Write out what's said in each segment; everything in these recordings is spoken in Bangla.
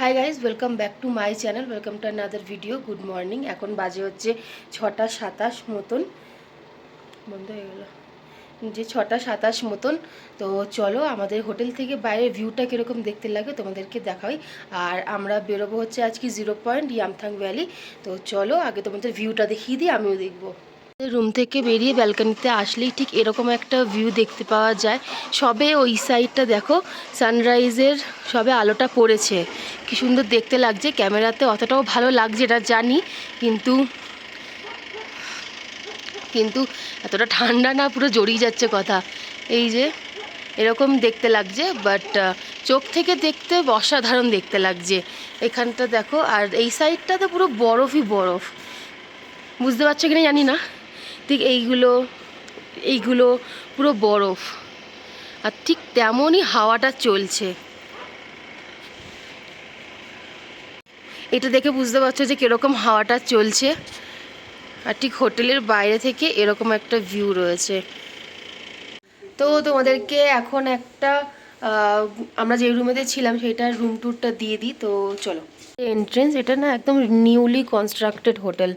Hi guys, welcome back to my channel, welcome to another video. Good morning. এখন বাজে হচ্ছে 6টা 27 মতন, বন্ধ হয়ে গেল যে 6টা 27 মতন। তো চলো আমাদের হোটেল থেকে বাইরের ভিউটা কীরকম দেখতে লাগে তোমাদেরকে দেখাই। আর আমরা বেরোবো হচ্ছে আজকে 0 পয়েন্ট ইয়ামথাং ভ্যালি। তো চলো আগে তোমাদের ভিউটা দেখিয়ে দিই, আমিও দেখবো। রুম থেকে বেরিয়ে ব্যালকনিতে আসলেই ঠিক এরকম একটা ভিউ দেখতে পাওয়া যায়। সবে ওই সাইডটা দেখো, সানরাইজের সবে আলোটা পড়েছে, কি সুন্দর দেখতে লাগছে। ক্যামেরাতে অতটাও ভালো লাগছে এটা জানি, কিন্তু কিন্তু এতটা ঠান্ডা না, পুরো জড়িয়ে যাচ্ছে কথা। এই যে এরকম দেখতে লাগছে, বাট চোখ থেকে দেখতে অসাধারণ দেখতে লাগছে এখানটা দেখো। আর এই সাইডটা তো পুরো বরফই বরফ, বুঝতে পারছো কিনা জানি না। ঠিক এইগুলো পুরো বরফ, আর ঠিক তেমনই হাওয়াটা চলছে। এটা দেখে বুঝতে পারছো যে কীরকম হাওয়াটা চলছে। আর ঠিক হোটেলের বাইরে থেকে এরকম একটা ভিউ রয়েছে। তো তোমাদেরকে এখন একটা আমরা যে রুমেতে ছিলাম সেটার রুম ট্যুরটা দিয়ে দিই। তো চলো। এন্ট্রেন্স, এটা না একদম নিউলি কনস্ট্রাক্টেড হোটেল।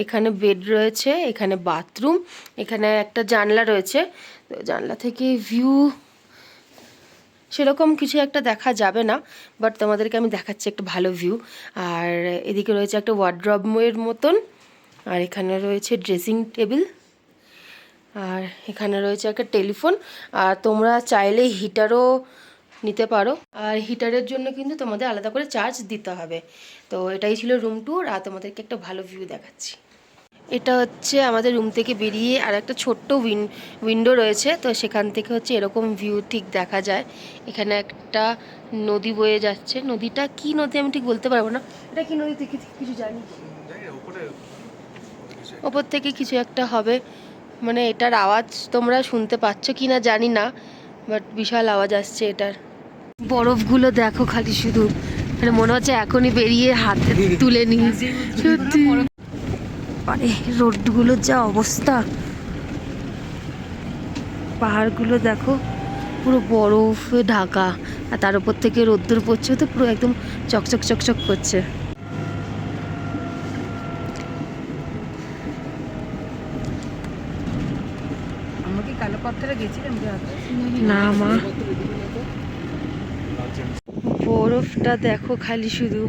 এখানে বেড রয়েছে, এখানে বাথরুম, এখানে একটা জানলা রয়েছে। তো জানলা থেকে ভিউ সেরকম কিছু একটা দেখা যাবে না, বাট তোমাদেরকে আমি দেখাচ্ছি একটা ভালো ভিউ। আর এদিকে রয়েছে একটা ওয়ার্ড্রবের মতন, আর এখানে রয়েছে ড্রেসিং টেবিল, আর এখানে রয়েছে একটা টেলিফোন। আর তোমরা চাইলে হিটারও নিতে পারো, আর হিটারের জন্য কিন্তু তোমাদের আলাদা করে চার্জ দিতে হবে। তো এটাই ছিল রুম ট্যুর, আর তোমাদেরকে একটা ভালো ভিউ দেখাচ্ছি। এটা হচ্ছে আমাদের রুম থেকে বেরিয়ে আর একটা ছোট্ট উইন্ডো রয়েছে, তো সেখান থেকে হচ্ছে এরকম ভিউ ঠিক দেখা যায়। এখানে একটা নদী বয়ে যাচ্ছে, নদীটা কি নদী আমি ঠিক বলতে পারবো না। এটা কি নদী থেকে কিছু জানি, ওপর থেকে কিছু একটা হবে। মানে এটার আওয়াজ তোমরা শুনতে পাচ্ছ কি না জানি না, বাট বিশাল আওয়াজ আসছে এটার। বরফগুলো দেখো খালি শুধু, মানে মনে হচ্ছে এখনই বেরিয়ে হাতে তুলে নিই। সত্যি, আরে রোডগুলোর যা অবস্থা, পাহাড়গুলো দেখো পুরো বরফে ঢাকা, আর তার উপর থেকে রোদ্দুর পড়ছে, তো পুরো একদম চকচক চকচক করছে। না মা, বরফটা দেখো খালি শুধু,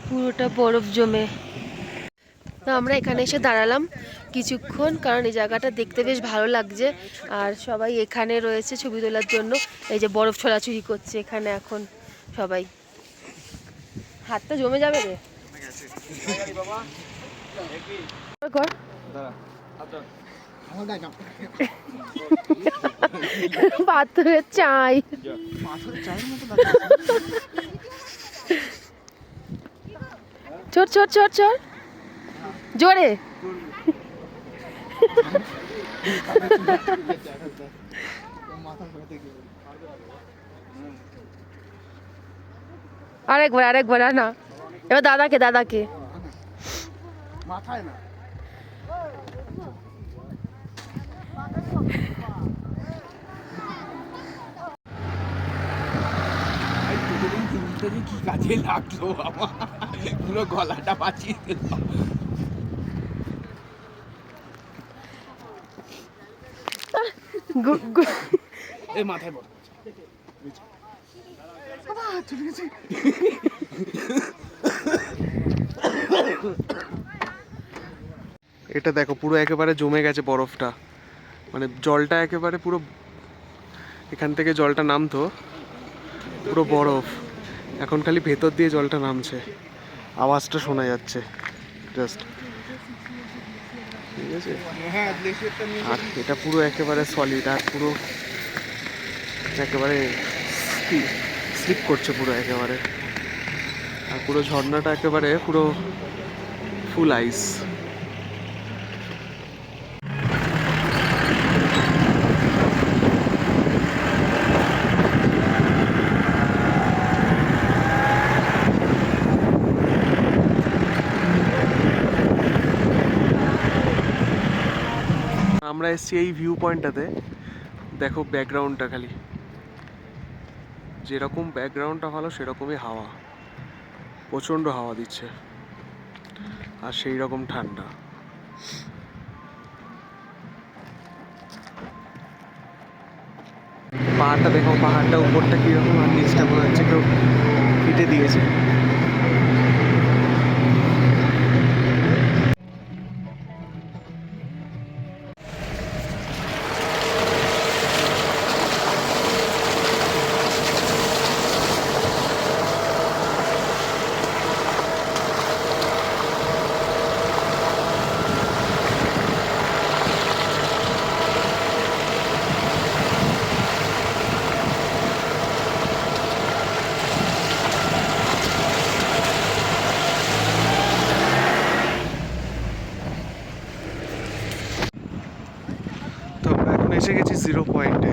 পুরোটা বরফ জমে। তো আমরা এখানে এসে দাঁড়ালাম কিছুক্ষণ, কারণ এই জায়গাটা দেখতে বেশ ভালো লাগছে। আর সবাই এখানে রয়েছে ছবি তোলার জন্য। এই যে বরফ ছোড়াছুড়ি করছে এখানে এখন সবাই। হাতটা জমে যাবে রে। পাথরের চাই, চোর চোর চোর চোর জোরে। আরেকবার না, এবার দাদাকে মাথায় না। কি কাজে লাগলো আমার, পুরো গলাটা বাঁচিয়ে দিল। এই মাথায় বল। এটা দেখো পুরো একেবারে জমে গেছে বরফটা, মানে জলটা একেবারে পুরো, এখান থেকে জলটা নামতো পুরো বরফ, এখন খালি ভেতর দিয়ে জলটা নামছে, আওয়াজটা শোনা যাচ্ছে জাস্ট, ঠিক আছে। আর এটা পুরো একেবারে সলিড, আর পুরো একেবারে স্লিপ করছে পুরো একেবারে, আর পুরো ঝর্ণাটা একেবারে পুরো ফুল আইস। আমরা এসেছি এই ভিউ পয়েন্টটাতে, দেখো ব্যাকগ্রাউন্ডটা খালি যেরকম ব্যাকগ্রাউন্ডটা ভালো সেরকমই হাওয়া, প্রচণ্ড হাওয়া দিচ্ছে আর সেই রকম ঠান্ডা। পাহাড়টা দেখো, পাহাড়টা উপরটা কিরকম আর নিচটা মনে হচ্ছে কেউ কেটে দিয়েছে। তো আমরা এখন এসে গেছি 0 পয়েন্টে,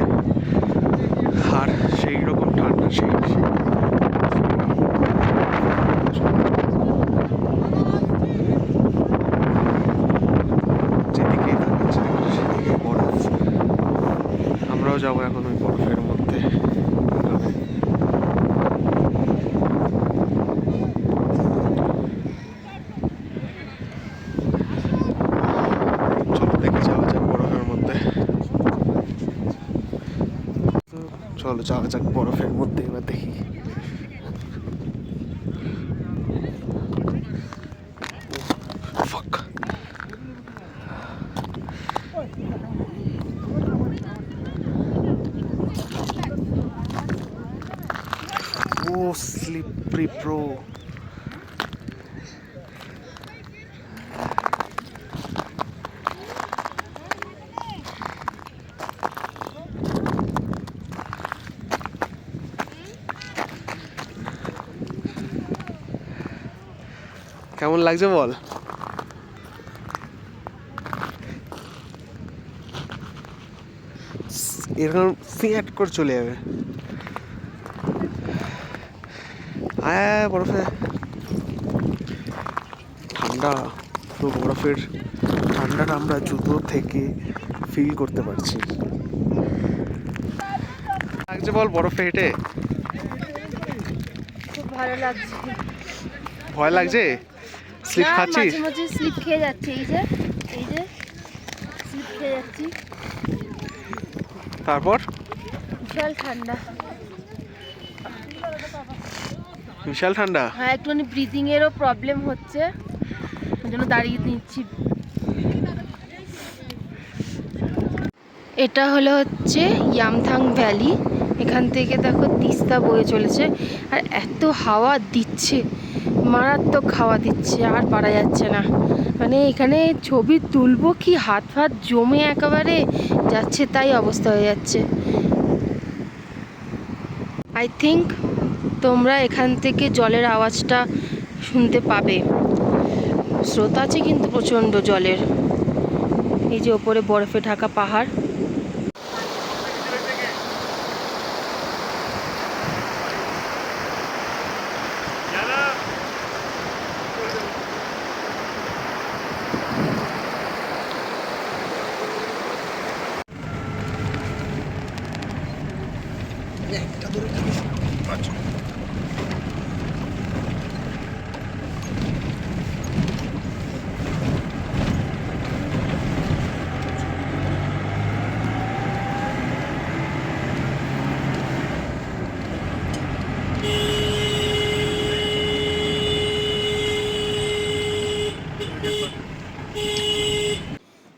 আর সেই রকম ঠান্ডা, সেই যেদিকেই তাকাচ্ছি সেদিকে বরফ। আমরাও যাবো এখন ওই বরফের মধ্যে। চলো দেখে যাওয়া যাক বরফের মধ্যে। চলো যাওয়া যাক বরফের মধ্যে, এবার দেখি। Fuck. ও স্লিপারি প্রো। কেমন লাগছে বল? এরকম ফিয়াট করে চলে যাবে। আয় বরফে, ঠান্ডা, তো বরফের ঠান্ডাটা আমরা জুতো থেকে ফিল করতে পারছি। লাগছে বল বরফে হেঁটে? খুব ভালো লাগছে। ভয় লাগছে? স্লিপ না, খাচ্ছিস? মাঝে মাঝে স্লিপ খেয়ে যাচ্ছে, এই যে স্লিপ খেয়ে যাচ্ছি। তারপর বিশাল ঠান্ডা। বিশাল ঠান্ডা। হ্যাঁ, একটুখানি ব্রিদিং এরও প্রবলেম হচ্ছে, ওই জন্য দাঁড়িয়ে নিচ্ছি। এটা হচ্ছে ইয়ামথাং ভ্যালি। এখান থেকে দেখো তিস্তা বয়ে চলেছে, আর এত হাওয়া দিচ্ছে, মারাত্মক হাওয়া দিচ্ছে, আর পারা যাচ্ছে না। মানে এখানে ছবি তুলবো কি, হাত ফাত জমে একেবারে যাচ্ছে, তাই অবস্থা হয়ে যাচ্ছে। আই থিঙ্ক তোমরা এখান থেকে জলের আওয়াজটা শুনতে পাবে। স্রোত আছে কিন্তু প্রচণ্ড জলের। এই যে ওপরে বরফে ঢাকা পাহাড়।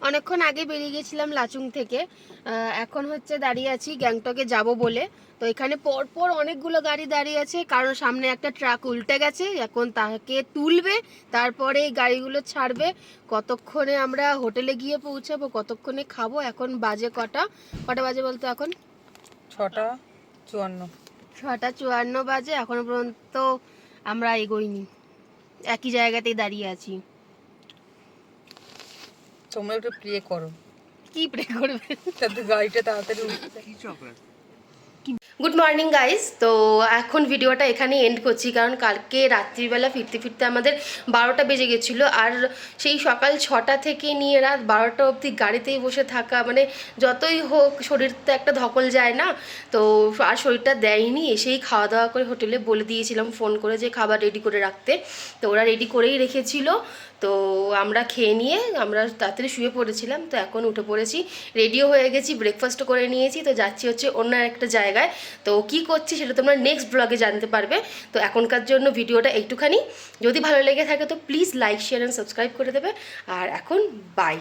অনেকক্ষণ আগে বেরিয়ে গেছিলাম লাচুং থেকে, এখন হচ্ছে দাঁড়িয়ে আছি গ্যাংটকে যাব বলে। তো এখানে পরপর অনেকগুলো গাড়ি দাঁড়িয়ে আছে, কারণ সামনে একটা ট্রাক উল্টে গেছে, এখন তাকে তুলবে, তারপরে এই গাড়িগুলো ছাড়বে। কতক্ষণে আমরা হোটেলে গিয়ে পৌঁছাবো, কতক্ষণে খাবো। এখন বাজে কটা বাজে বলতো? এখন 6:54। 6:54 বাজে, এখনো পর্যন্ত আমরা এগোইনি, একই জায়গাতেই দাঁড়িয়ে আছি। তোমরা একটু প্রে করো। কি প্রে করবে? তাতে গাড়িটা তাড়াতাড়ি উঠবে। Good morning guys. তো এখন ভিডিওটা এখানেই এন্ড করছি, কারণ কালকে রাত্রিবেলা ফিরতে ফিরতে আমাদের 12টা বেজে গেছিলো। আর সেই সকাল 6টা থেকে নিয়ে রাত 12টা অবধি গাড়িতেই বসে থাকা, মানে যতই হোক শরীর তো একটা ধকল যায় না। তো আর শরীরটা দেয়নি, এসেই খাওয়া দাওয়া করে হোটেলে বলে দিয়েছিলাম ফোন করে যে খাবার রেডি করে রাখতে। তো ওরা রেডি করেই রেখেছিল। তো আমরা খেয়ে নিয়ে আমরা তাড়াতাড়ি শুয়ে পড়েছিলাম। তো এখন উঠে পড়েছি, রেডিও হয়ে গেছি, ব্রেকফাস্টও করে নিয়েছি। তো যাচ্ছি হচ্ছে অন্য একটা জায়গায়। তো কি করছি সেটা তোমরা নেক্সট ব্লগে জানতে পারবে। তো এখনকার জন্য ভিডিওটা একটুখানি, যদি ভালো লেগে থাকে তো please like share and subscribe করে দেবে। আর এখন বাই।